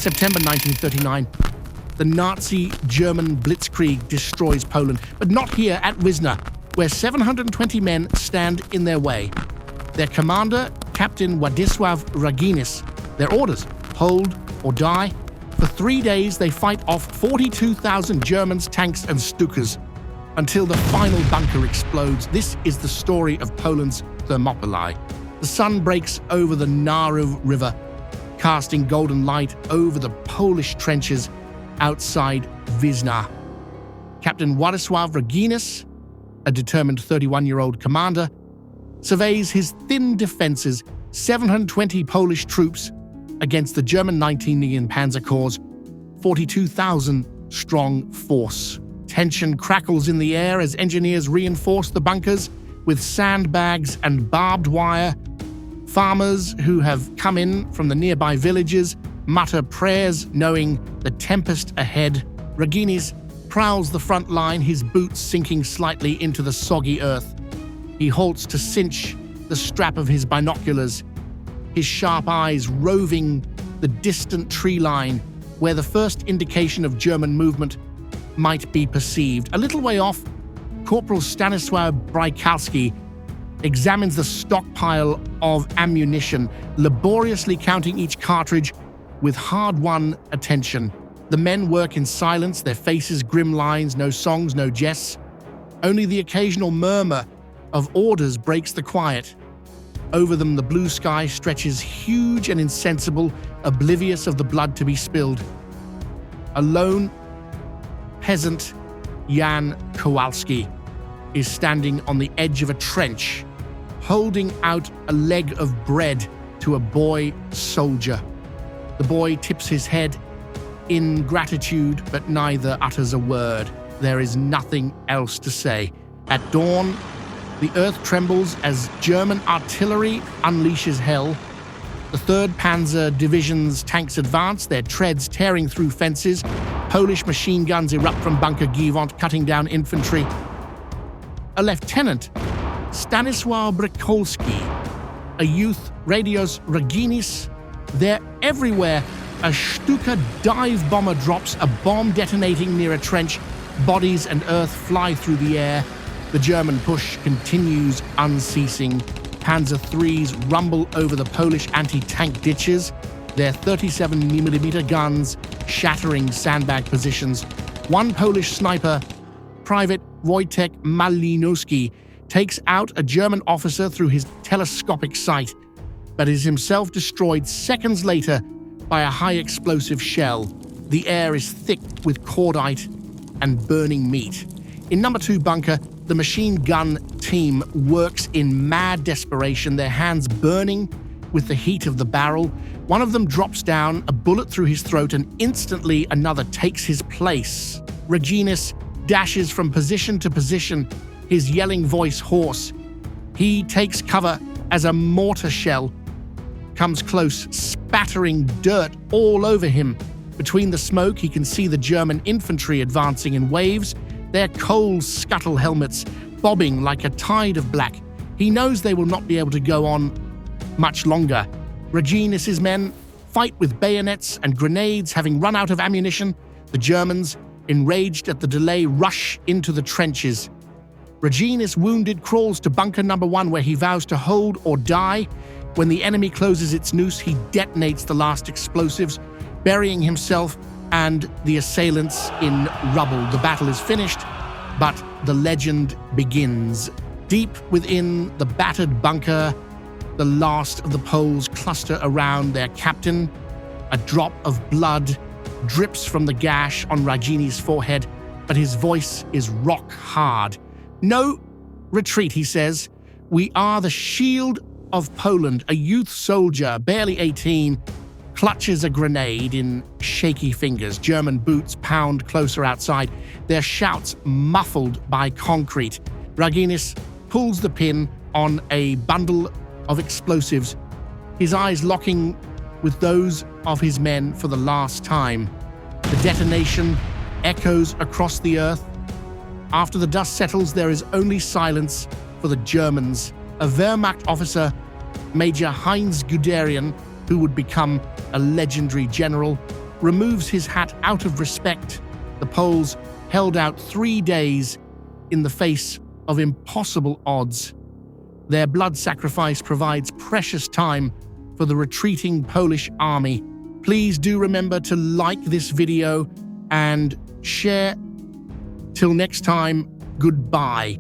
September 1939, the Nazi German blitzkrieg destroys Poland, but not here at Wizna, where 720 men stand in their way. Their commander, Captain Władysław Raginis, their orders, hold or die. For 3 days, they fight off 42,000 Germans, tanks, and Stukas until the final bunker explodes. This is the story of Poland's Thermopylae. The sun breaks over the Narew River, casting golden light over the Polish trenches outside Wizna. Captain Władysław Raginis, a determined 31-year-old commander, surveys his thin defenses, 720 Polish troops against the German 19 million Panzer Corps' 42,000-strong force. Tension crackles in the air as engineers reinforce the bunkers with sandbags and barbed wire. Farmers who have come in from the nearby villages mutter prayers knowing the tempest ahead. Raginis prowls the front line, his boots sinking slightly into the soggy earth. He halts to cinch the strap of his binoculars, his sharp eyes roving the distant tree line where the first indication of German movement might be perceived. A little way off, Corporal Stanisław Brajkalski examines the stockpile of ammunition, laboriously counting each cartridge with hard-won attention. The men work in silence, their faces grim lines, no songs, no jests. Only the occasional murmur of orders breaks the quiet. Over them, the blue sky stretches huge and insensible, oblivious of the blood to be spilled. A lone peasant, Jan Kowalski, is standing on the edge of a trench, holding out a leg of bread to a boy soldier. The boy tips his head in gratitude, but neither utters a word. There is nothing else to say. At dawn, the earth trembles as German artillery unleashes hell. The 3rd Panzer Division's tanks advance, their treads tearing through fences. Polish machine guns erupt from Bunker Giewont, cutting down infantry. A lieutenant, Stanisław Brajkalski, a youth, radios Raginis. They're everywhere. A Stuka dive bomber drops, a bomb detonating near a trench. Bodies and earth fly through the air. The German push continues unceasing. Panzer IIIs rumble over the Polish anti-tank ditches, their 37mm guns shattering sandbag positions. One Polish sniper, Private Wojtek Malinowski, takes out a German officer through his telescopic sight, but is himself destroyed seconds later by a high-explosive shell. The air is thick with cordite and burning meat. In number 2 bunker, the machine gun team works in mad desperation, their hands burning with the heat of the barrel. One of them drops down, a bullet through his throat, and instantly another takes his place. Raginis dashes from position to position, his yelling voice hoarse. He takes cover as a mortar shell comes close, spattering dirt all over him. Between the smoke, he can see the German infantry advancing in waves, their coal scuttle helmets bobbing like a tide of black. He knows they will not be able to go on much longer. Raginis' men fight with bayonets and grenades, having run out of ammunition. The Germans, enraged at the delay, rush into the trenches. Raginis, wounded, crawls to bunker number 1, where he vows to hold or die. When the enemy closes its noose, he detonates the last explosives, burying himself and the assailants in rubble. The battle is finished, but the legend begins. Deep within the battered bunker, the last of the Poles cluster around their captain. A drop of blood drips from the gash on Raginis' forehead, but his voice is rock hard. "No retreat," he says. "We are the shield of Poland." A youth soldier, barely 18, clutches a grenade in shaky fingers. German boots pound closer outside, their shouts muffled by concrete. Raginis pulls the pin on a bundle of explosives, his eyes locking with those of his men for the last time. The detonation echoes across the earth. After the dust settles, there is only silence for the Germans. A Wehrmacht officer, Major Heinz Guderian, who would become a legendary general, removes his hat out of respect. The Poles held out 3 days in the face of impossible odds. Their blood sacrifice provides precious time for the retreating Polish army. Please do remember to like this video and share. Till next time, goodbye.